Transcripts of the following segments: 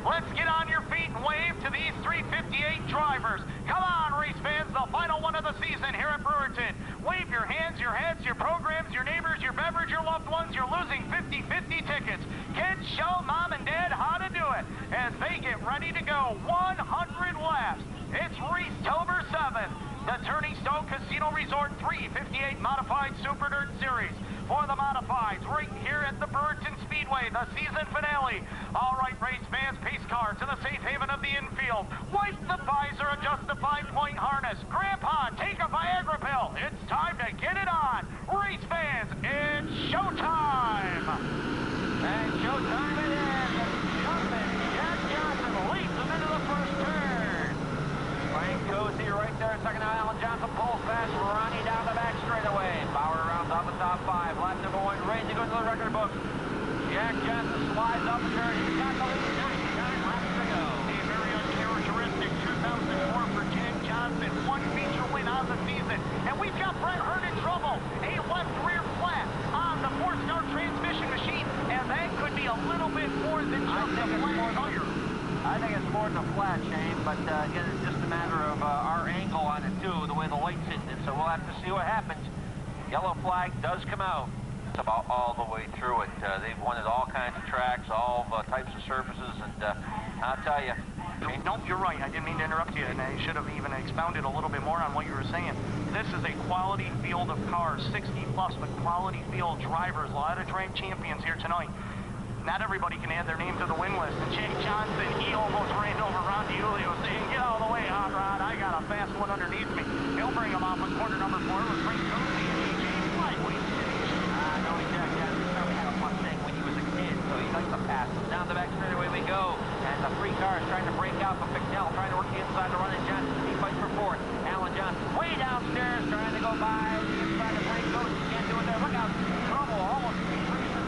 Let's get on your feet and wave to these 358 drivers. Come on, race fans, the final one of the season here at Brewerton. Wave your hands, your heads, your programs, your neighbors, your beverage, your loved ones. You're losing 50-50 tickets. Kids, show mom and dad how to do it as they get ready to go 100 laps. It's Race-tober 7th, the Turning Stone Casino Resort 358 Modified Super Dirt Series. For the Modifieds, right here at the Brewerton Speedway, the season finale. All right, race fans, pace car to the safe haven of the infield. Wipe the visor, adjust the 5-point harness. Grandpa, take a Viagra pill. It's time to get it on. Race fans, it's showtime. And showtime it is. Jumpin, Jack Johnson leads them into the first turn. Frank Cozy right there, second now. Alan Johnson pulls fast. Ronnie down the back straightaway. Bauer rounds off the top 5. Lap number 1 ready to go to the record book. Jack Johnson slides up the turn. He's got the lead. 99 laps to go. A very uncharacteristic 2004 for Jack Johnson. One feature win on the season. And we've got Brett Hurt in trouble. A left rear flat on the 4-star transmission machine. And that could be a little bit more than just a flat tire. I think it's more than a flat, Shane, but again, it's just a matter of our angle on it, too, the way the light's hitting it. So we'll have to see what happens. Yellow flag does come out. It's about all the way through it. They've won at all kinds of tracks, all types of surfaces, and I'll tell you. Nope, you're right. I didn't mean to interrupt you, and I should have even expounded a little bit more on what you were saying. This is a quality field of cars, 60-plus, but quality field drivers, a lot of track champions here tonight. Not everybody can add their name to the win list. And Jake Johnson, he almost ran over Ron DiUlio saying, get out of the way, Hot Rod. I got a fast one underneath me. He'll bring him off in corner number 4 with Frank Cozy and AJ Flyweight. No, Jack Johnson probably had a Mustang when he was a kid, so he likes to pass. Down the back straightaway we go. And the 3 cars trying to break out, but McNell trying to work the inside to run in. Johnson, he fights for 4th. Alan Johnson way downstairs trying to go by the inside of Frank Cozy. Can't do it there. Look out. Trouble almost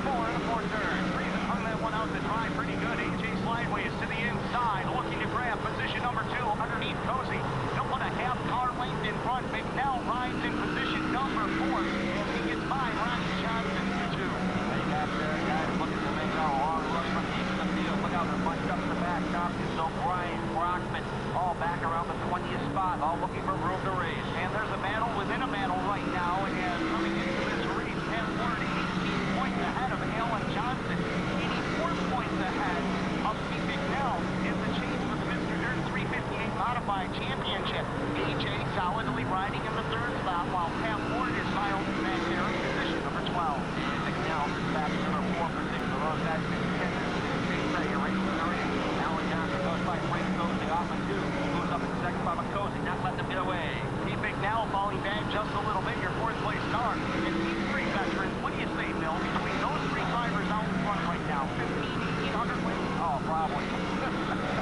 3-4 in the 4th turn. Hung that one out to dry pretty good. AJ Slideways to the inside, looking to grab position number 2 underneath Cozy. He'll put a half car length in front. McNell rides in position number 4 as he gets by Ronnie Johnson to 2. They got their guys looking to make a long run from deep in the field. Look out, they're bunched up in the back. Tompkins, O'Brien, Brockman, all back around the 20th spot, all looking for room to race. And there's a battle within a battle right now, and coming into this race, Pat Ward 18 points ahead of Alan Johnson. 84 points ahead of Pete McNell in the chase for the Mr. Dirt 358 Modified Championship. AJ solidly riding in the 3rd spot, while Pat Ward is filed back there in position number 12. And McNell is back to number 4 position. So those guys can contend in the chase race in the ring. Alan Johnson goes by Frank Cozy off of 2. Moves up in 2nd by Cozy, not letting him get away. Pete McNell falling back just a little bit, your 4th place star. And these 3 veterans, what do you say, Bill, between those 3 drivers out in front right now? 1,500 wins? Oh, probably.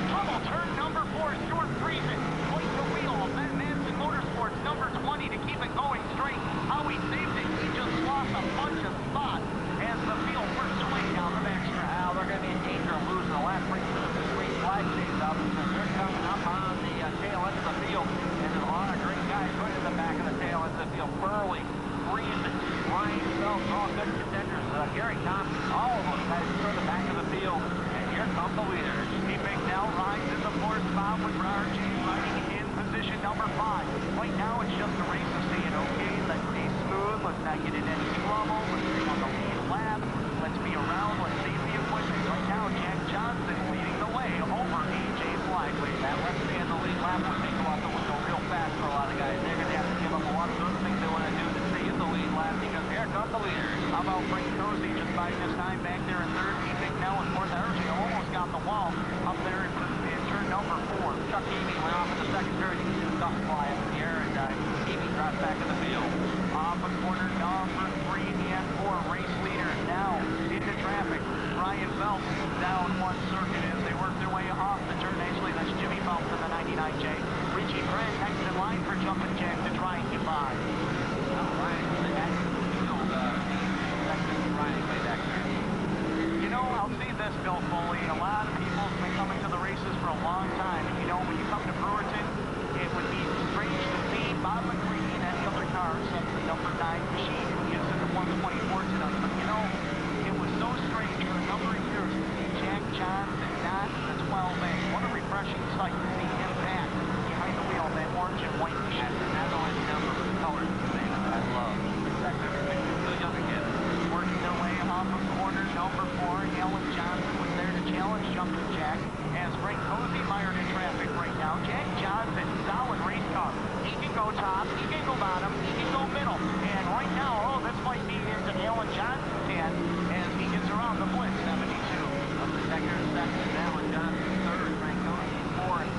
Trouble, turn number 4, Stuart Friesen. Point the wheel of Ben Manson Motorsports, number 20, to keep it going straight. How he saved it, he just lost a bunch of spots as the field works away down the backstretch. Now, they're going to be in danger of losing the last race of this green flag chase up because they're coming up on the tail end of the field. And there's a lot of great guys right in the back of the tail end of the field. Burley, Friesen, Ryan Phelps, all good contenders. Gary Thompson, all of those guys are in the back of the field. And here come the leaders. Pete McNell rides in the 4th spot with Robert James riding in position number 5. Right now, it's just a race of saying, okay, let's stay smooth, let's not get in any trouble, let's stay on the lead lap, let's be around, let's save the equipment. Right now, Jack Johnson leading the way over AJ Flyway. That let's stay in the lead lap would take them out the window real fast for a lot of guys. They're going to have to give up a lot of those things they want to do to stay in the lead lap because here come the leaders. How about Frank Cozy just biding his time back there in 3rd? Pete McNell in 4th. Energy almost got the wall up there in turn number 4. Chuck Eby went off in the 2nd turn. You can see the dust fly up in the air, and Eby drops back in the field. Off of corner number 3 and 4. Race leaders now into traffic. Ryan Phelps down 1 circuit as they work their way off the turn. Actually, that's Jimmy Phelps in the 99J. Richie Grant next in line for Jumpin' Jack to try and get by. Ryan was the guy who killed Ryan way back there. You know, I'll say this, Bill Foley. A lot of people have been coming to the races for a long time. And you know, when you come to Brewerton, it would be strange to see Bob McCready and any other car except the number 9 machine who gives it the 124 tonight. But you know, it was so strange for a number of years to see Jack Johnson not the 12 Frank Cozy mired in traffic right now. Jack Johnson, solid race car. He can go top, he can go bottom, he can go middle. And right now, oh, this might be into Alan Johnson's hand as he gets around the blitz, 72. Up the second, Alan Johnson third, Frank Cozy fourth.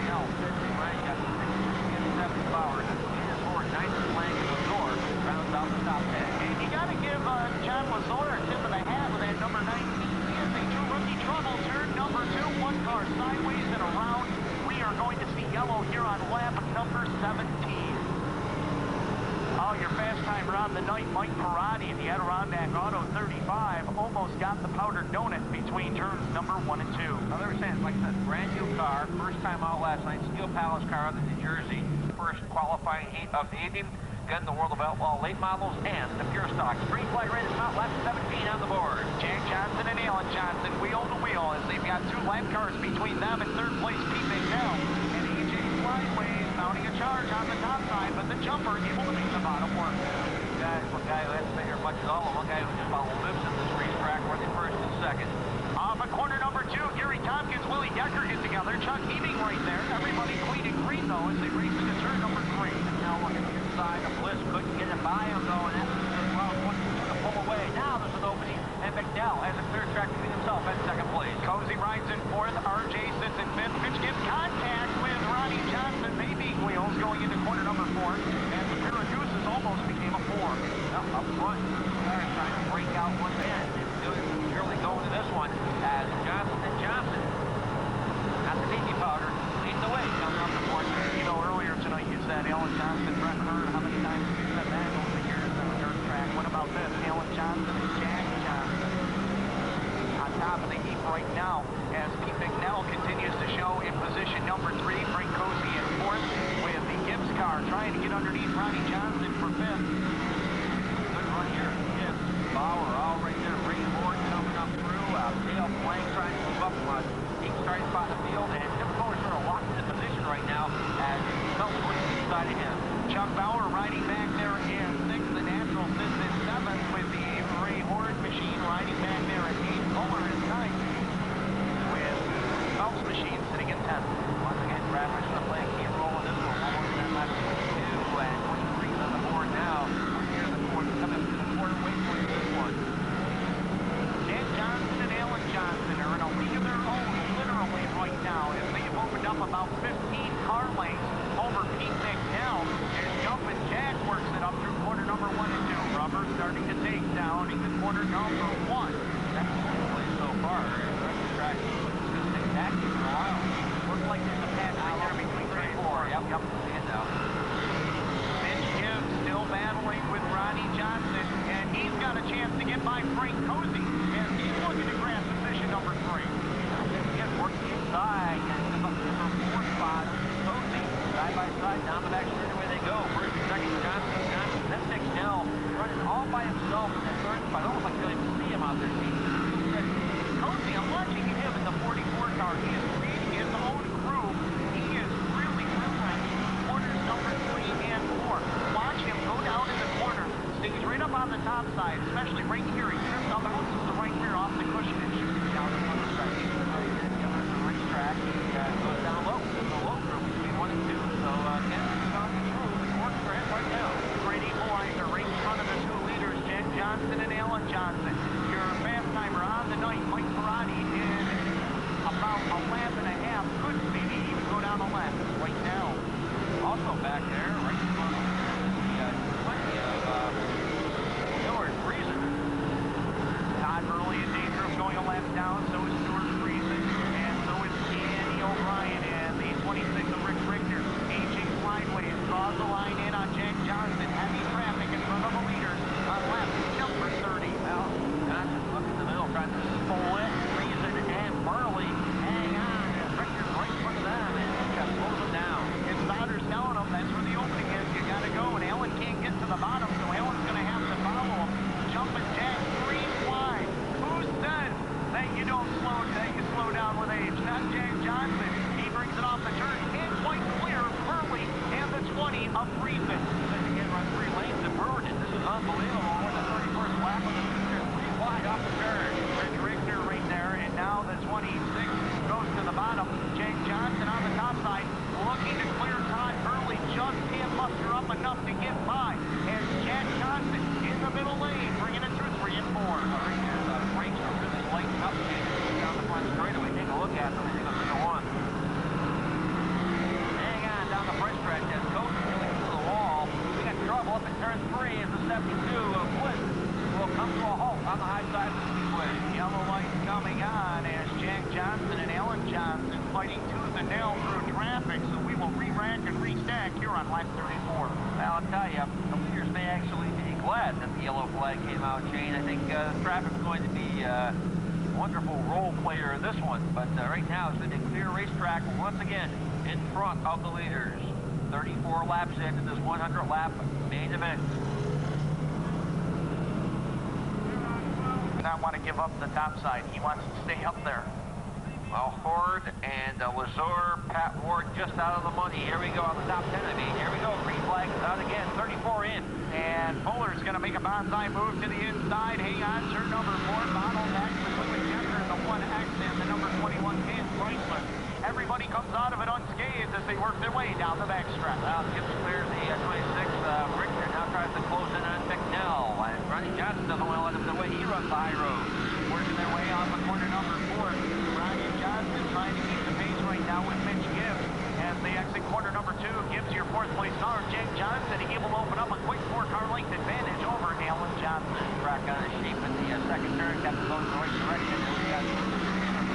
Now, fifth, Frank got 6 Bowers. And fourth, ninth, Lang and Lazor rounds out the top 10. And you got to give John Lazor a tip of the hat with that number 19. He is a true rookie trouble. Turn number 2, one car sideways and around. We are going to see yellow here on lap number 17. Oh, your fast timer on the night, Mike Parati, the Adirondack Auto 35, almost got the powdered donut between turns number 1 and 2. Now, they were saying, like I said, brand new car, first time out last night, Steel Palace car out of New Jersey, first qualifying heat of the evening. Got in the world of outlaw late models and the pure stock. Green flag ready to stop, lap 17 on the board. Jack Johnson and Alan Johnson wheel to wheel as they've got 2 lap cars between them and third place Pete McNell. And AJ Flyways mounting a charge on the top side, but the jumper able to make the bottom work. One guy who has to figure much as all of one guy who just about lives in this racetrack, running first and second. Off of corner number 2, Gary Tompkins, Willie Decker get together. Chuck Heaving right there. Everybody clean and green though as they race into turn number 3. Now looking inside, the Bliss couldn't get it by him though, and that's to pull away. Now there's an opening, and McDowell has a clear track between himself at second place. Cozy rides in 4th, RJ sits in 5th. Pitch gives contact with Ronnie Johnson, maybe wheels going into corner number 4, and the pair of Gooses almost became a 4. Well, up front, they're trying to break out one end. It's really going to this one as Johnson and Johnson, not the baby powder, leading the way coming up the fourth. You know, earlier tonight you said Alan Johnson, Brett Hurd, how many times have you said that over the years on the dirt track? What about this? Alan Johnson and Jack Johnson on top of the heap right now as Pete McNell continues to show in position number 3. Frank Cozy in 4th with the Gibbs car trying to get underneath Ronnie Johnson for 5th. Good run here. Gibbs, Bauer, all right there. Ray Ward coming up through. Dale Plank trying to move up. He's starting to spot the field, and Tim Cole's sort of locked into position right now as Felton puts it inside of him. Chuck Bauer riding back there in 6th. The Natural sits in 7th with the Ray Horde machine riding back there in 8th. Muller is 9th with Phelps machine sitting in 10th. Once again, Bradford's going to play a key role in this one. Almost in lap 22 and 23's on the board now. We're here in the fourth, coming to the quarter waypoint this one. Jack Johnson and Alan Johnson are in a league of their own, literally right now, as they've opened up about 15 car lengths over Pete McNell. And Jumpin Jack works it up through corner number 1 and 2. Rubber starting to take down into corner number 1. That's the play so far. The rest of the track is going to take that for a while. Looks like there's a patch right there between 3 and 4. Yep, stand out. Mitch Gibbs still battling with Ronnie Johnson, and he's got a chance to get by Frank Cozy, and he's looking to grab position number 3. Again, working inside, and up to the 4th spot. Cozy, side by side, down the back straightaway they go. First and second, Johnson, then McNell running all by himself in that 3rd spot. Almost like you don't even see him out there. Cozy, I'm watching him in the 44 car. He is creating his own groove. He is really corners number 3 and 4. Watch him go down in the corner. Stays right up on the top side, especially right here. He trips up, bounces the right rear off the cushion and shoots down the front straight. The racetrack goes down low. There's a low group between 1 and 2. So, again, he's on control. It's working for him right now. Great equalizer right in front of the 2 leaders, Jack Johnson and Alan Johnson. Your fast timer on the night, Mike Parati, in about a lap and a half. Could maybe even go down a lap right now. Also back there, right in front of plenty of Stewart Friesen. Todd Burley and Dangerous going a lap down, so is Stewart Friesen, and so is Andy O'Brien, and the 26 of Rick Richter. AJ Flyways draws the line in on Jack Johnson. Heavy traffic in front of the leaders on lap number 30. Well, Johnson looks in the middle, trying to split Friesen and Burley. Hang on, and Richter's right in front of them, and he just slows them down. And Sauter's telling him that's where the opening is. You got to go, and Alan can't get to the bottom, so Alan's going to have to follow him. Jumpin Jack, 3 wide. Who says that you don't slow down with age? Not Jack Johnson. He brings it off the turn, and quite clear, Burley and the 20 of Friesen. Then again, run 3 lanes at Brewerton. This is unbelievable. We're in the 31st lap of the season, 3 wide off the turn. Rick Richter right there, and now the 26 goes to the bottom. Johnson fighting tooth and nail through traffic, so we will re-rack and restack here on lap 34. Well, I'll tell you, the leaders may actually be glad that the yellow flag came out, Shane. I think traffic's going to be a wonderful role player in this one, but right now it's going to be a clear racetrack once again in front of the leaders. 34 laps into this 100-lap main event. Does not want to give up the top side. He wants to stay up there. Well, Ford and Lazur, Pat Ward just out of the money. Here we go on the top 10, I mean. Here we go. Green flag is out again. 34 in. And Fuller's going to make a bonsai move to the inside. Hang on, turn number 4. Bottle back with Louis Jeffner in the 1X and the number 21 Ken Chrysler. Everybody comes out of it unscathed as they work their way down the backstretch. Well, Gibbs clears the 26. Richter now tries to close in on McNell. And Ronnie Johnson doesn't want to let him the way he runs the high road. Working their way off of corner number 4. Ryan Johnson trying to keep the pace right now with Mitch Gibbs. As they exit corner number 2, Gibbs your 4th place car. Jack Johnson able to open up a quick 4-car length advantage over Alan Johnson. Track on his shape in the second turn. Kept going the right direction. And we got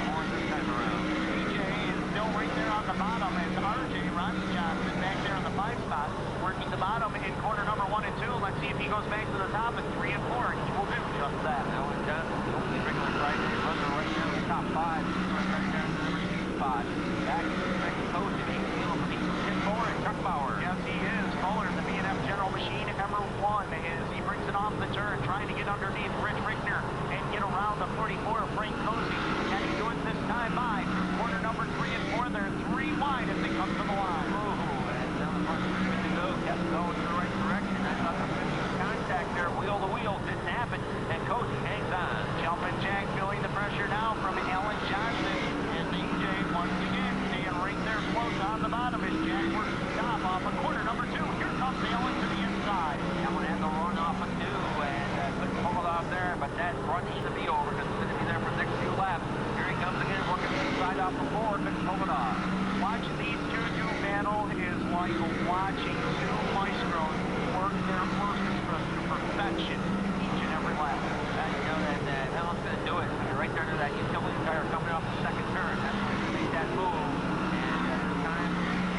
more this time around. BJ is still right there on the bottom as RJ Ronnie Johnson back there in the 5 spot. Working the bottom in corner number 1 and 2. Let's see if he goes back to the top at 3 and 4. He will do just that. Alan Johnson, the only regular Friday runner right now in the top 5. He's right down to the number 2 spot. Back to the second coach, and he's feeling for Tim Fuller and Chuck Bauer. Yes, he is. Fuller, the B&F General Machine, ever one, as he brings it off the turn, trying to get underneath Rich Rickner and get around the 44 of Frank Cozy. Can he do it this time by corner number 3 and 4? They're 3 wide as they come to the line. Oh, and down the front, good to go. Kept going in the right direction. I thought there was some contact there, wheel to wheel. Didn't happen, and Cozy hangs on. Jumpin' Jack feeling the pressure now from Alan Johnson. And BJ once again staying right there close on the bottom as Jack works the stop off of corner number 2. Here comes Alan to the inside. Alan had the run off of 2 and couldn't pull it off there, but that run needs to be over because it's going to be there for the next few laps. Here he comes again, working the side off the 4, couldn't pull it off. Watching these two do battle is like watching 2 maestros work their orchestras to perfection each and every lap. You know that Alan's going to do it. You're right there to that utility tire coming off the second turn. That's when you make that move. And this time,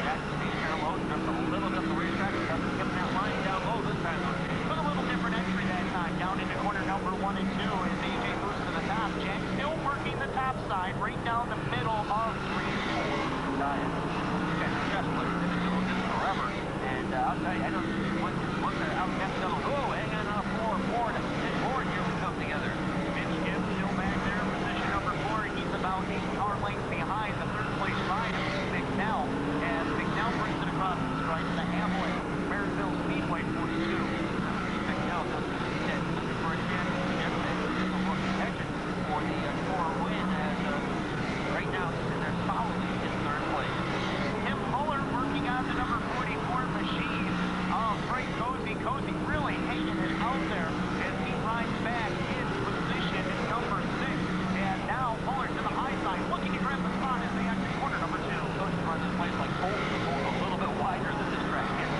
that stationary load just a little bit of the racetrack. Doesn't give that line down low this time. Put a little different entry that time, down into corner number 1 and 2 as AJ moves to the top. Jack still working the top side, right down the middle of 3 and 4. Chess players, they've been doing this forever. And I'll tell you, I don't once they're out past them, oh, hang on a 4, Ford, and Ford here we come together. Mitch Gibbs still back there, position number 4. He's about 8 car lengths behind the 3rd place rider, McNell. And McNell brings it across the stripe to Hamlin, Marysville Speedway 42. McNell doesn't see that looking for a championship and just a look attention for the tour win as right now he's in there solidly in 3rd place. Tim Fuller working on the number 44 machine. Frank Cozy. Cozy really hanging it out there as he rides back in position number 6. And now Fuller to the high side, looking to grab the spot as they exit corner number 2. Cozy runs this place like Bolton, a little bit wider than this track is.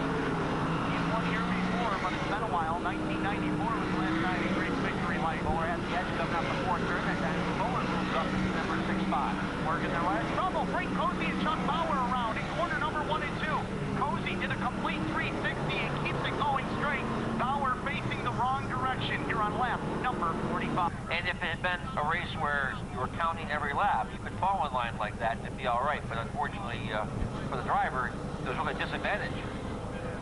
He's won here before, but it's been a while. 1994 was the last time he raced victory lane. Fuller at the edge coming up the 4th turn. That time Fuller moves up to the number 6 spot. Working their way. Trouble. Frank Cozy and Chuck Bauer around in corner number 1 and 2. Cozy did a complete 360 and keeps it going straight. Bauer facing the wrong direction here on lap number 45. And if it had been a race where you were counting every lap, you could fall in line like that and it'd be all right. But unfortunately for the driver, there's really a disadvantage.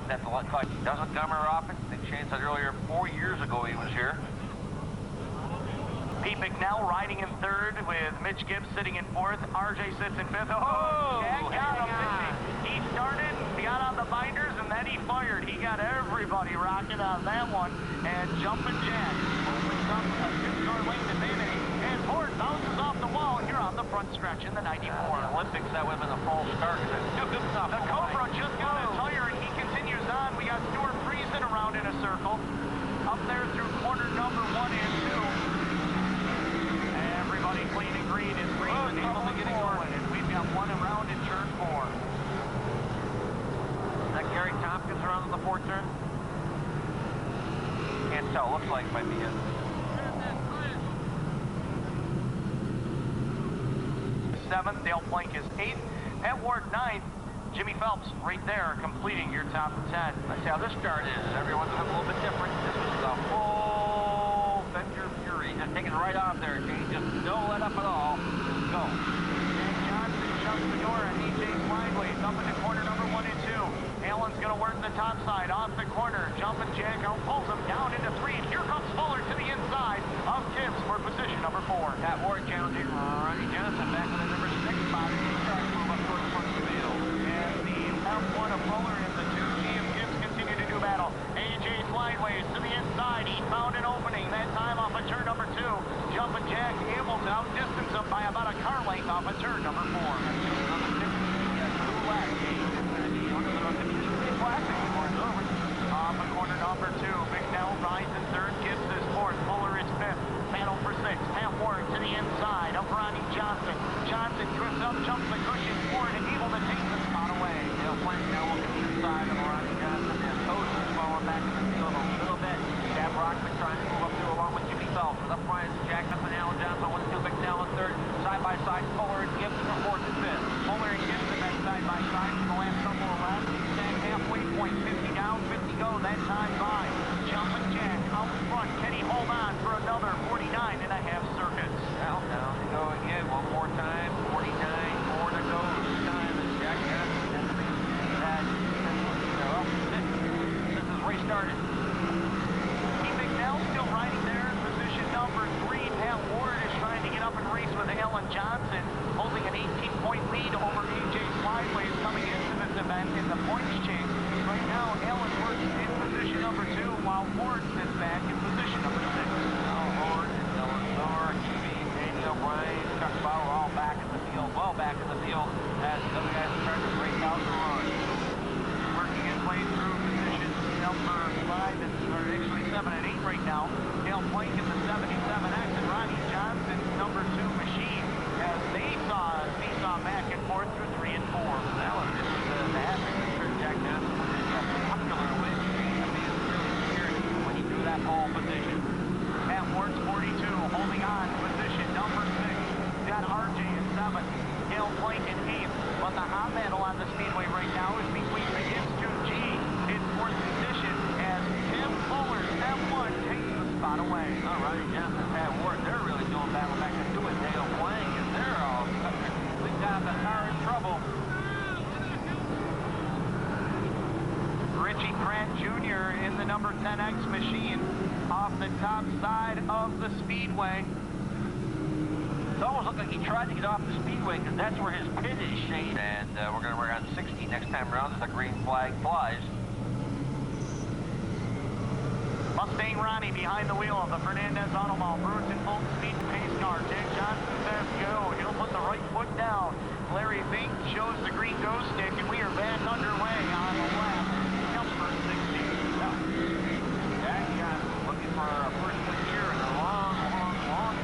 That the cut doesn't come very often. I think Shane said earlier, 4 years ago he was here. Pete McNell riding in 3rd with Mitch Gibbs sitting in 4th. RJ sits in 5th. Oh, Jack got him, didn't he? He started, he got on the binders, and then he fired. He got everybody rocking on that one. And Jumpin' Jack opens up a 2-car lane advantage. And Ford bounces off the wall here on the front stretch in the 94. Olympics, that would have been a false start. The Cobra just got a tire, and he continues on. We got Stuart Friesen around in a circle. Up there through corner number 1 and 2. Everybody clean and green is Friesen able to get it going. And we've got 1 around in turn 4. Is that Gary Tompkins around the 4th turn? Can't tell. Looks like it might be it. 7th. Dale Plank is 8th. Pat Ward 9th. Jimmy Phelps right there completing your top 10. Let's see how this start is. Everyone's a little bit different. This was the full Fender Fury. Just taking it right off there, Jane. Just no let up at all. Just go. Jack Johnson shuts the door and AJ Slideways up into corner number 1 and 2. Allen's going to work the top side off the corner. Jumpin' Jack out, pulls him down into 3. Here comes Fuller to the inside of Tibbs for position number 4. Pat Ward challenging Ronnie Johnson back with the number 6 spot. He starts to move up towards the front of the field. And the F1 of Fuller and the 2 GM Tibbs continue to do battle. AJ Slideways to the inside. He found an opening that time off of turn number 2. Jumpin' Jack able to outdistance him by about a car length off of turn number 4. Another 50, 2 laps. It's going to be under the classic before it's over. Off of corner number 2. McNell rides in 3rd. Gibbs is 4th. Fuller is 5th. Battle for 6th. Pat Ward to the inside of Ronnie Johnson. Johnson drifts up, jumps the cushion forward, and able to take the spot away. Dale Plank now looking inside of Ronnie Johnson. And Toast is falling back in the field a little bit. Chad Brockman trying to move up through along with Jimmy Phelps. Up front is Jack Johnson, Alan Johnson, 1-2 McNell in 3rd. Side by side, Fuller and Gibbs for 4th and 5th. Fuller and Gibbs have been side by side for the last couple of laps. That halfway point, 50 down, 50 go, that time by. Jumpin' Jack out front. Can he hold on for another 49 and a half circuits? Well, down to go again. One more time. 49, 4 to go. This time is Jack Johnson. Since this race started. Keith McNell still riding there in position number 3. Pat Ward is trying to get up and race with Alan Johnson, holding an 18-point lead over AJ Slideways coming into this event in the points chase. Right now, Alan works in position number 2, while Ward sits back in position number 6. Now Ward, Dylan Thor, QB, Danny O'Brien, Chuck Bauer all back in the field, well back in the field as the other guys are trying to break out the run. Working his way through positions number 5 and, or actually 7 and 8 right now. Dale Plank in the 77X and Ronnie Johnson, number 2 machine, as they saw back and forth through 3 and 4. That was just the happen. Jack Johnson was popular with. I mean, it was really scary when he drew that pole position. Pat Ward's 42, holding on to position number 6. Got RJ in 7th, Dale Plank in 8th. But the hot battle on the speedway right now is between the Gibbs 2G in 4th position as Tim Fuller's F1 takes the spot away. All right, Johnson, Pat Ward, they're really doing battle back into it. Dale Plank, and they're all, we've got the car in trouble. Richie Pratt Jr. in the number 10X machine off the top side of the speedway. It almost looked like he tried to get off the speedway because that's where his pit is, Shane. And we're going to work on 60 next time around as the green flag flies. Mustang Ronnie behind the wheel of the Fernandez Automall. Brewerton full speed pace car. Jack Johnson says go. He'll put the right foot down. Larry Fink shows the green go stick, and we are back underway on the lap. Number 16. Jack Johnson looking for a first win here in a long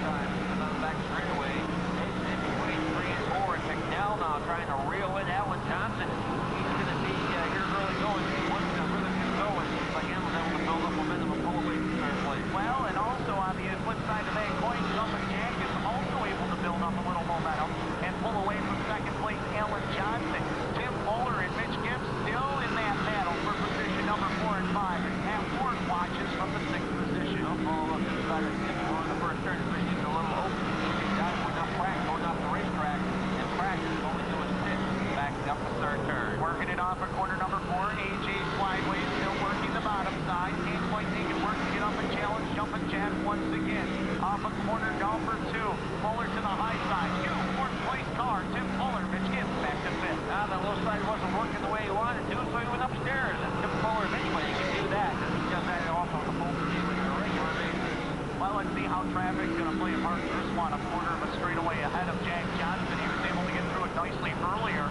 time. He's on the back straightaway. It's in between 3 and 4. And McNell now trying to reel in Alan Johnson. He's going to be here early going. He wants to really get going. It's like Alan's able to build up momentum and pull away from third place. Well, and also on the flip side of that coin, Jumpin' Jack is also able to build up a little momentum and pull away from second place Alan Johnson. Tim Fuller and Mitch Gibbs still in that battle for position number 4 and 5. And Pat Ward watches from the 6th position. Oh, look, inside of Gibbs on the first turn. He's getting a little open. He's got enough crack going off the racetrack. And practice only doing 6. Backing up the third turn. Working it off of corner number 4. AJ Slideways still working the bottom side. Can't quite make it work to get up and challenge Jumpin' Jack once again. Off of corner number 2. Fuller to the high side. New 4th place car. Tim Fuller, Mitch Gibbs back to 5th. Now the low side wasn't working the way he wanted to, so he went upstairs. And Tim Fuller, anyway, he can do that. Because he does that also on the full speed with a regular basis. Well, let's see how traffic's going to play a part in this one. A quarter of a straightaway ahead of Jack Johnson. He was able to get through it nicely earlier,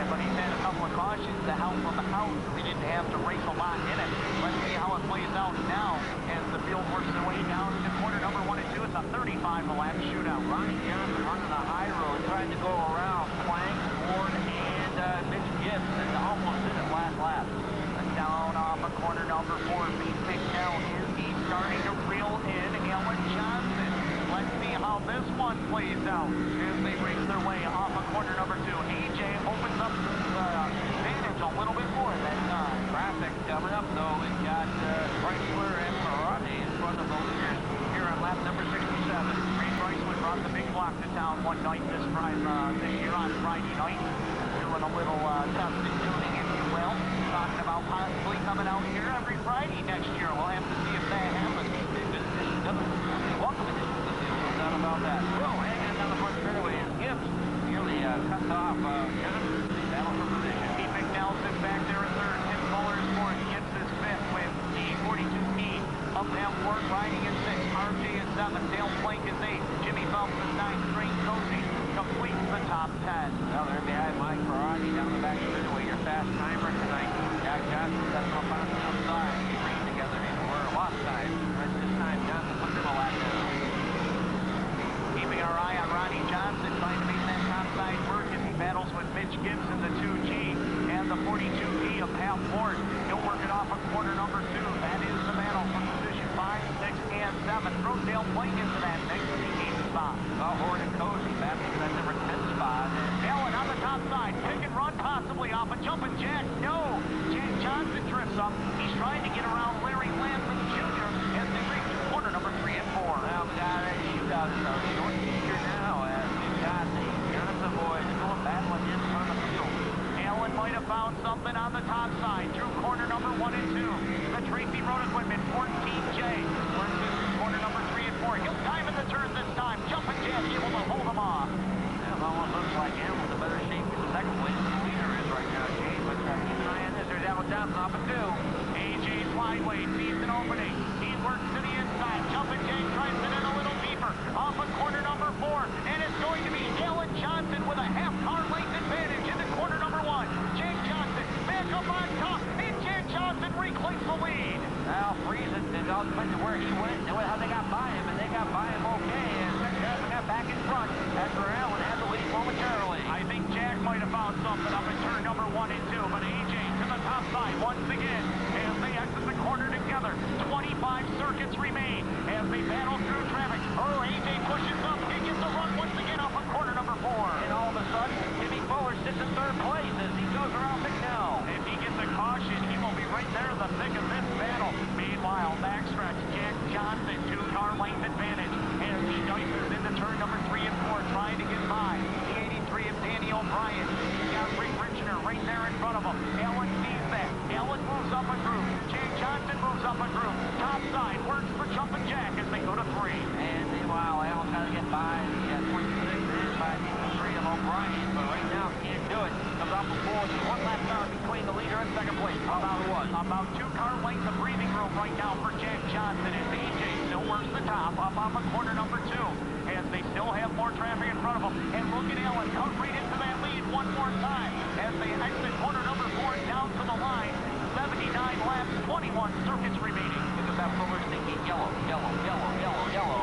but he's had a couple of cautions to help from the house. We didn't have to race a lot in it. Let's see how it plays out now as the field works their way down to corner number 1 and 2. It's a 35-lap shootout. Ronnie Johnson running the high road, trying to go around Plank, Ward, and Mitch Gibbs, and almost did it last lap. Down off of corner number 4, Pete McNell is starting to reel in Alan Johnson. Let's see how this one plays out as they race their way off of walk to town one night this year on Friday night. Doing a little testing tuning, if you will. Talking about possibly coming out here every Friday next year. We'll have to see if that happens. Welcome to the field, no doubt about that. Well, hanging down the front straightaway is Gibbs. Nearly cuts off John. Battle for position. Pete McNelson back there in third. Tim Fuller is fourth. Gibbs is fifth with D42P. Up and Ward riding in sixth. RJ is seventh. Dale Plank is eighth. Jimmy Phelps is ninth. Frank Cozy completes the top 10. Well, they're behind Mike Ferrari down the back straightaway. Your fast timer tonight. Jack Johnson sets him up on the outside. They ran together in a lost time. This time Johnson puts him a lap down. Keeping our eye on Ronnie Johnson, trying to make that top side work as he battles with Mitch Gibson, the 2G, and the 42P of Pat Ford. He'll work it off of corner number 2. That is the battle for position 5, 6, and 7. Throws Dale Plank into that mix in the 8th spot. Well, Horde and Cozy battling for that number 10 spot. Allen on the top side, pick and run possibly off a Jumpin' Jack. No, Jack Johnson drifts up. He's trying to get around Larry Lampman Jr. as they reach corner number 3 and 4. Well, we got a shootout in our short feature now as we've got the Johnson boys going battling in front of the field. Allen might have found something on the top side through corner number 1 and 2. The Tracy Road Equipment 14J works this through corner number 3 and 4. He'll dive in the turn this time. Jumpin' Jack able to hold him off. It almost looks like Allen's in better shape in the second place than the leader is right now, Jay. But keep an eye on this. There's Allen Johnson off at 2. AJ Slideway sees an opening. He works to the inside. Jumpin' Jack tries it in a little deeper. Off of corner number 4. And it's going to be Allen Johnson with a half-car length advantage into corner number 1. Jack Johnson back up on top. And Jack Johnson reclaims the lead. Now, Friesen, it all depends on where he went and how they got by him. And they got by him okay. And Johnson got back in front after Allen had the lead momentarily. I think Jack might have found something up in turn number 1 and 2. But AJ to the top side once again as they exit the corner together. 25 circuits remain as they battle through traffic. Oh, AJ pushes up. He gets a run once again off of corner number 4. And all of a sudden, Jimmy Fuller sits in third place as he goes around McNell. If he gets a caution, he will be right there in the thick of this battle. Meanwhile, backstretch, Jack Johnson, 2-car length advantage as he dices into turn number 3 and 4, trying to get by the 83 of Danny O'Brien. He's got Rick Richner right there in front of him. Allen sees that. Allen moves up a group. Jack Johnson moves up a group. Top side works for Jumpin' Jack as they go to 3. And meanwhile, Allen's got to get by the 26 and by the 3 of O'Brien, but right now can't do it. Comes off the board. One lap down between the leader and second place. About 2-car length of breathing room right now for Jack Johnson as AJ still works the top up off of corner number 2 as they still have more traffic in front of them. And look at Allen come right into that lead one more time as they exit corner number 4 down to the line. 79 laps, 21 circuits remaining. Look at that Fuller thinking yellow,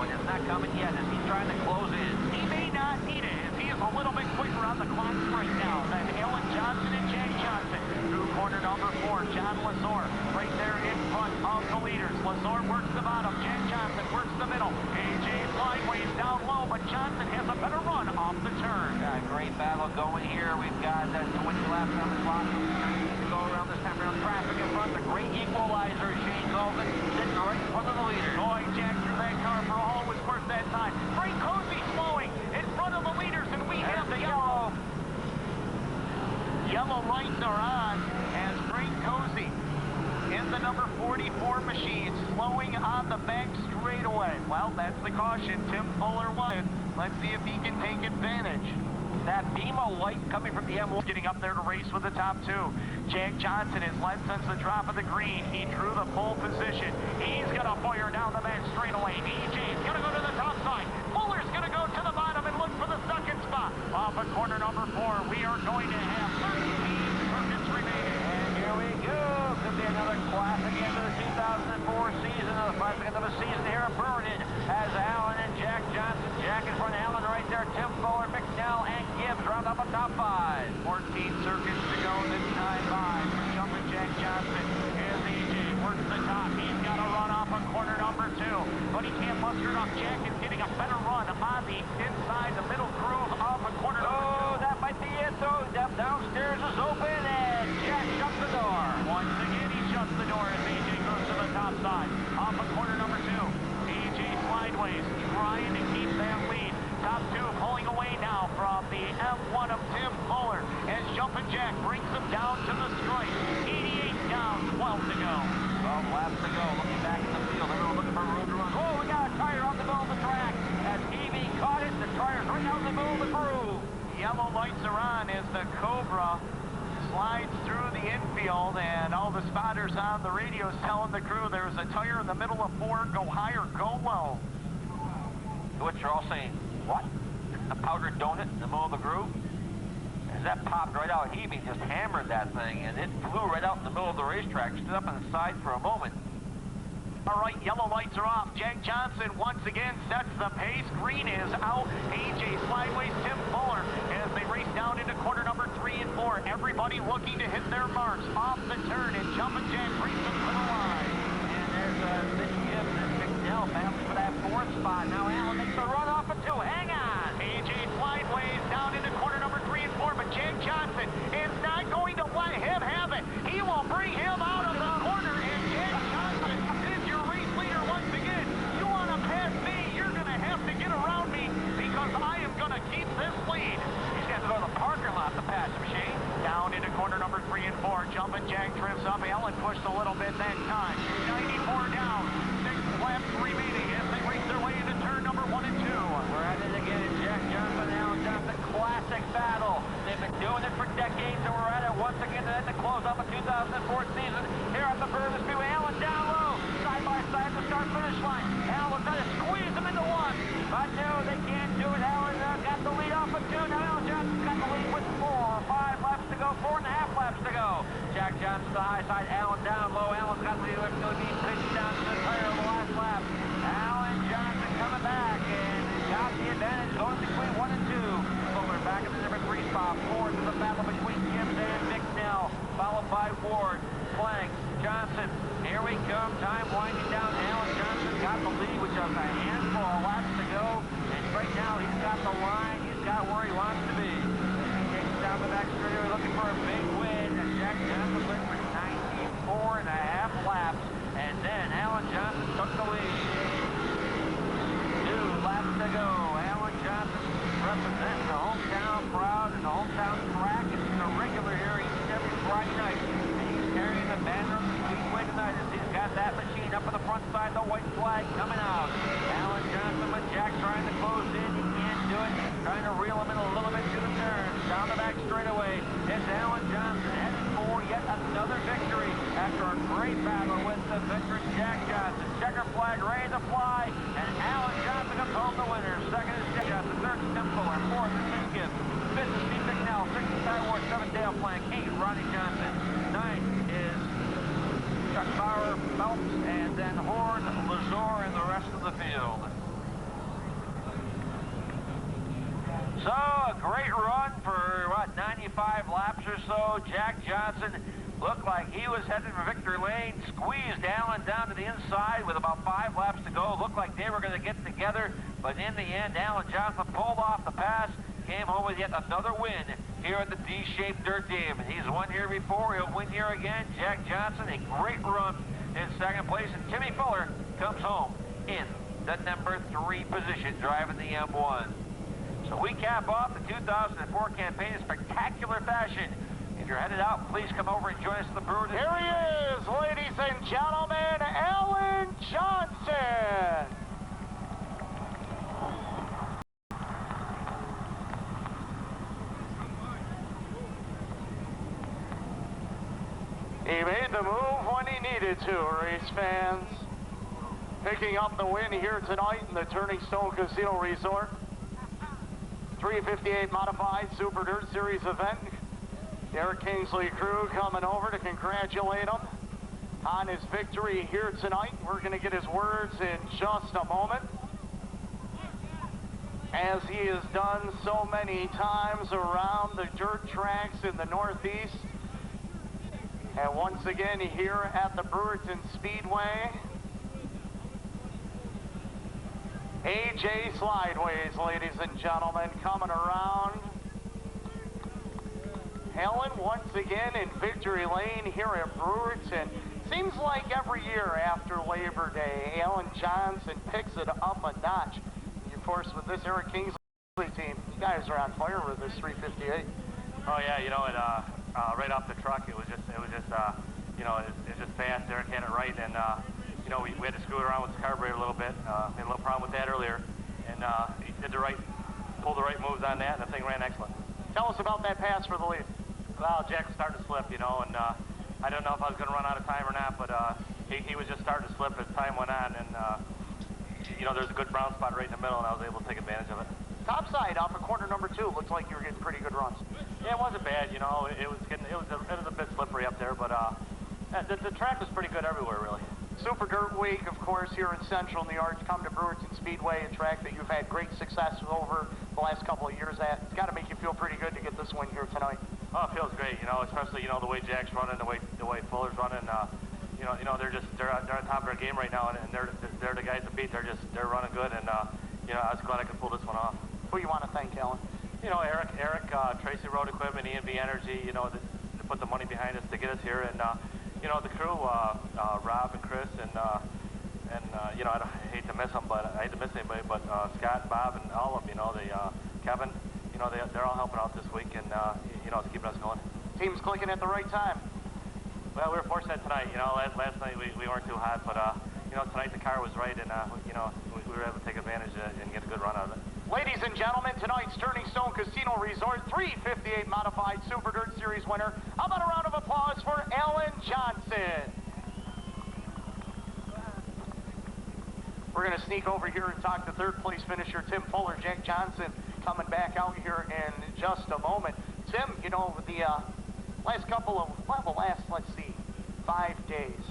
and it's not coming yet as he's trying to close in. He may not need it as he is a little bit quicker on the clock right now than Allen Johnson and Jack Johnson. Through corner number 4, John Lazor right there in front of the leaders. Lazor works the bottom, Jack Johnson works the middle. AJ Slideways down low, but Johnson has a better run off the turn. Great battle going here. We've got 20 laps on the clock. To go around this time around traffic in front. The great equalizer, Shane Golden, sitting right in front of the leader. Boy, Jack threw that car for all it was worth that time. Frank Cozy slowing in front of the leaders, and we have the yellow. Yellow lights are on as Frank Cozy in the number 44 machine slowing on the back straightaway. Well, that's the caution. Tim Fuller won. Let's see if he can take advantage. That beam of light coming from the M1. Getting up there to race with the top 2. Jack Johnson has led since the drop of the green. He drew the pole position. He's going to fire down the back straightaway. EJ's going to go to the top side. Fuller's going to go to the bottom and look for the second spot. Off of corner number 4, we are going to have 13 circuits remaining. And here we go. Could be another classic end of the 2004 season. Another classic end of the season here at Brewerton as Allen and Jack Johnson. Jack in front of Allen right there. Tim Fuller, McNell, and Gibbs round up on top 5. 14 circuits to go this time by for Jumpin' Jack Johnson. As AJ works the top, he's got a run off on corner number 2, but he can't muster it up. Jack is getting a better run on the inside, the middle groove of a corner number 2. That might be it though. Downstairs is open and Jack shuts the door. Once again, he shuts the door as AJ goes to the top side. Off of corner number 2, AJ Slideways trying to keep that lead. Top 2 Jack brings him down to the stripe. 88 down, 12 to go. 12 laps to go. Looking back in the field. Everyone looking for room to run. Oh, we got a tire out the middle of the track. As Evie caught it, the tire's right out in the middle of the groove. Yellow lights are on as the Cobra slides through the infield, and all the spotters on the radios telling the crew there's a tire in the middle of 4, go high or go low. To which you're all saying, what? A powdered donut in the middle of the groove? As that popped right out, Hebe just hammered that thing, and it flew right out in the middle of the racetrack, stood up on the side for a moment. All right, yellow lights are off. Jack Johnson once again sets the pace. Green is out. AJ Slideways, Tim Fuller as they race down into corner number 3 and 4. Everybody looking to hit their marks off the turn, and Jumpin' Jack brings them to the line. And there's Mitch Gibbs and McNeil battling for that 4th spot. Now Allen makes the run off of 2. Hang on. AJ Slideways down into corner number 3 and 4, but Jack Johnson is not going to let him have it. He will bring him out of the corner, and Jack Johnson is your race leader once again. You want to pass me, you're going to have to get around me because I am going to keep this lead. He's got to go to the parking lot to pass him, Shane. Down into corner number 3 and 4. Jumpin' Jack drifts up. Allen pushed a little bit that time. 94 down. 6 laps remaining as they race their way into turn number 1 and 2. We're at it again. Jack Johnson and Allen Johnson, classic battle. They've been doing it for decades, and we're at it once again at the close of the 2004 season here at the Brewerton Speedway. Allen down low, side by side at the start-finish line. Allen trying to squeeze them into 1, but no, they can't do it. Allen got the lead off of 2. Now Allen Johnson's got the lead with 5 laps to go, 4.5 laps to go. Jack Johnson to the high side, Allen down low. Allen's got the lead, still being pitched down to the tire of the last lap. Allen Johnson coming back and got the advantage going between 1 and 2. Fuller back in the number 3 spot. Ford to the battle between Gibbs and McNeil, followed by Ward, Plank, Johnson. Here we come, time winding down. Allen Johnson got the lead with just a handful of laps to go, and right now he's got the line, he's got where he wants to be. He takes down the back straightaway looking for a big win, and Jack Johnson went for 94.5 laps, and then Allen Johnson took the lead. 2 laps to go. Allen Johnson representing the hometown crowd and the hometown track. It's a regular here each and every Friday night, and he's carrying the banner of the Speedway tonight as he's got that machine up on the front side, the white flag coming out. Allen Johnson with Jack trying to close in. He can't do it. Trying to reel him in a little bit to the turn. Down the back straightaway. It's Allen Johnson heading for yet another victory after a great battle with the veteran Jack Johnson. Checker flag ready to fly, and Allen Johnson comes home the winner. Second is Jack Johnson. Third is Tim Fuller. Fourth is Mitch Gibbs. Fifth is Steve McNeil. Sixth is Ty Ward. Seventh, Dale Plank. 8, Ronnie Johnson. 9 is Chuck Bauer, Phelps, and then Horn, Lazor, and the rest of the field. So, a great run for, 95 laps or so. Jack Johnson looked like he was headed for victory lane, squeezed Allen down to the inside with about 5 laps to go. Looked like they were going to get together, but in the end, Allen Johnson pulled off the pass, came home with yet another win here at the D-shaped Dirt Dam. He's won here before, he'll win here again. Jack Johnson, a great run in second place, and Timmy Fuller comes home in the number 3 position, driving the M1. So we cap off the 2004 campaign in spectacular fashion. If you're headed out, please come over and join us at the Brewerton. Here he is, ladies and gentlemen, Allen Johnson. He made the move when he needed to, race fans. Picking up the win here tonight in the Turning Stone Casino Resort. 358 Modified Super Dirt Series event. Derek Kingsley crew coming over to congratulate him on his victory here tonight. We're going to get his words in just a moment, as he has done so many times around the dirt tracks in the Northeast. And once again here at the Brewerton Speedway, AJ Slideways, ladies and gentlemen, coming around. Helen once again in victory lane here at Brewerton. Seems like every year after Labor Day, Allen Johnson picks it up a notch. And of course, with this Eric Kingsley team, you guys are on fire with this 358. Oh yeah, you know, right off the truck. It was just you know, it's just fast. Eric had it right, and you know, we had to screw it around with the carburetor a little bit. Had a little problem with that earlier, and he pulled the right moves on that, and the thing ran excellent. Tell us about that pass for the lead. Well, Jack was starting to slip, you know, and I don't know if I was going to run out of time or not, but he was just starting to slip as time went on, and you know, there's a good brown spot right in the middle, and I was able to take advantage of it. Topside off of corner number 2, looks like you were getting pretty good runs. Yeah, it wasn't bad, you know. It was a bit slippery up there, but the track was pretty good everywhere, really. Super Dirt Week, of course, here in Central New York. Come to Brewerton Speedway, a track that you've had great success over the last couple of years at. It's got to make you feel pretty good to get this win here tonight. Oh, it feels great, you know, especially, you know, the way Jack's running, the way Fuller's running. You know, they're on top of their game right now, and they're the guys to beat. They're running good, and you know, I was glad I could pull this one off. Who you want to thank, Alan? You know, Eric, Tracy Road Equipment, E&V Energy. You know, to put the money behind us to get us here, and you know, the crew, Rob and Chris, and you know, I hate to miss them, but I hate to miss anybody, but Scott, Bob, and all of them. You know, Kevin. You know, they're all helping out this week, and you know, it's keeping us going. Team's clicking at the right time. Well, we were fortunate tonight. You know, last night we weren't too hot, but you know, tonight the car was right, and you know, we were able to take advantage and get a good run out of it. Ladies and gentlemen, tonight's Turning Stone Casino Resort 358 Modified Super Dirt Series winner. How about a round of applause for Alan Johnson? We're going to sneak over here and talk to third place finisher Tim Fuller. Jack Johnson coming back out here in just a moment. Tim, you know, the last couple of, well, the last, let's see, 5 days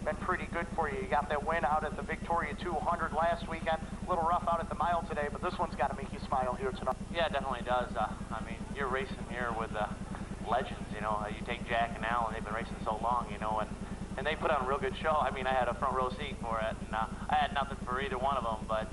been pretty good for you. You got that win out at the Victoria 200 last weekend. A little rough out at the mile today, but this one's got to make you smile here tonight. Yeah, it definitely does. I mean, you're racing here with legends, you know. You take Jack and Alan, they've been racing so long, you know, and they put on a real good show. I mean, I had a front row seat for it, and I had nothing for either one of them, but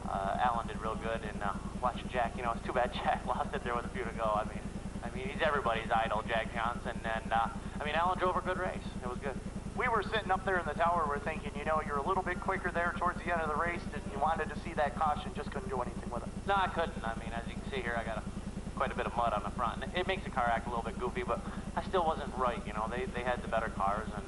Alan did real good, and watching Jack, you know, it's too bad Jack lost it there with a few to go. I mean, he's everybody's idol, Jack Johnson, and I mean, Alan drove a good race. It was good. We were sitting up there in the tower, we're thinking, you know, you're a little bit quicker there towards the end of the race, and you wanted to see that caution, just couldn't do anything with it. No, I couldn't. I mean, as you can see here, I got quite a bit of mud on the front. And it makes the car act a little bit goofy, but I still wasn't right, you know. They had the better cars, and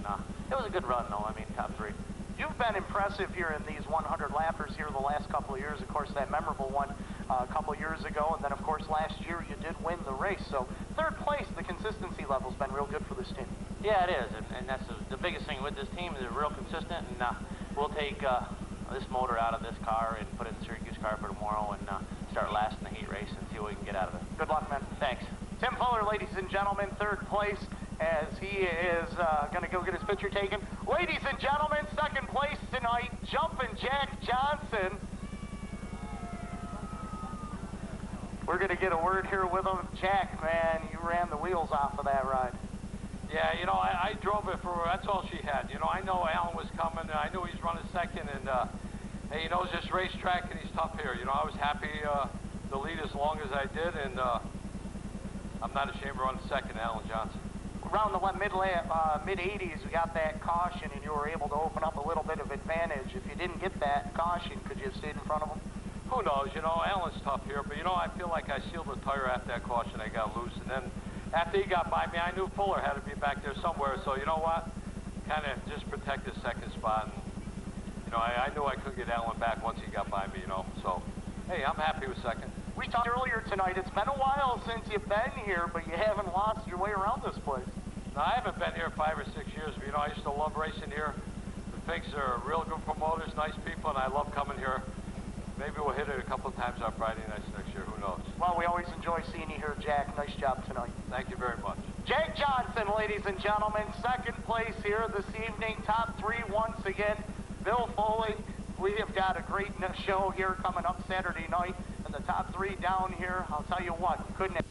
it was a good run, though. I mean, top 3. You've been impressive here in these 100 lappers here the last couple of years. Of course, that memorable one a couple of years ago, and then, of course, last year you did win the race. So third place, the consistency level's been real good for this team. Yeah, it is, and that's the biggest thing with this team. They're real consistent, and we'll take this motor out of this car and put it in the Syracuse car for tomorrow and start lasting the heat race and see what we can get out of it. Good luck, man. Thanks. Tim Fuller, ladies and gentlemen, third place as he is going to go get his picture taken. Ladies and gentlemen, second place tonight, Jumpin' Jack Johnson. We're going to get a word here with him. Jack, man, you ran the wheels off of that ride. Yeah, you know, I drove it for her. That's all she had. You know, I know Alan was coming, and I knew he was running second, and hey, he knows this racetrack, and he's tough here. You know, I was happy to lead as long as I did, and I'm not ashamed to run second, Alan Johnson. Around the mid-80s, we got that caution, and you were able to open up a little bit of advantage. If you didn't get that caution, could you have stayed in front of him? Who knows? You know, Alan's tough here, but, you know, I feel like I sealed the tire after that caution. I got loose, and then after he got by me, I knew Fuller had to be back there somewhere, so you know what? Kind of just protect the second spot, and, you know, I knew I could get Alan back once he got by me, you know, so, hey, I'm happy with second. We talked earlier tonight, it's been a while since you've been here, but you haven't lost your way around this place. No, I haven't been here 5 or 6 years, but, you know, I used to love racing here. The Finks are real good promoters, nice people, and I love coming here. Maybe we'll hit it a couple of times on Friday nights next year. Who knows? Well, we always enjoy seeing you here, Jack. Nice job tonight. Thank you very much. Jack Johnson, ladies and gentlemen, second place here this evening. Top 3 once again. Bill Foley, we have got a great show here coming up Saturday night. And the top 3 down here, I'll tell you what, couldn't have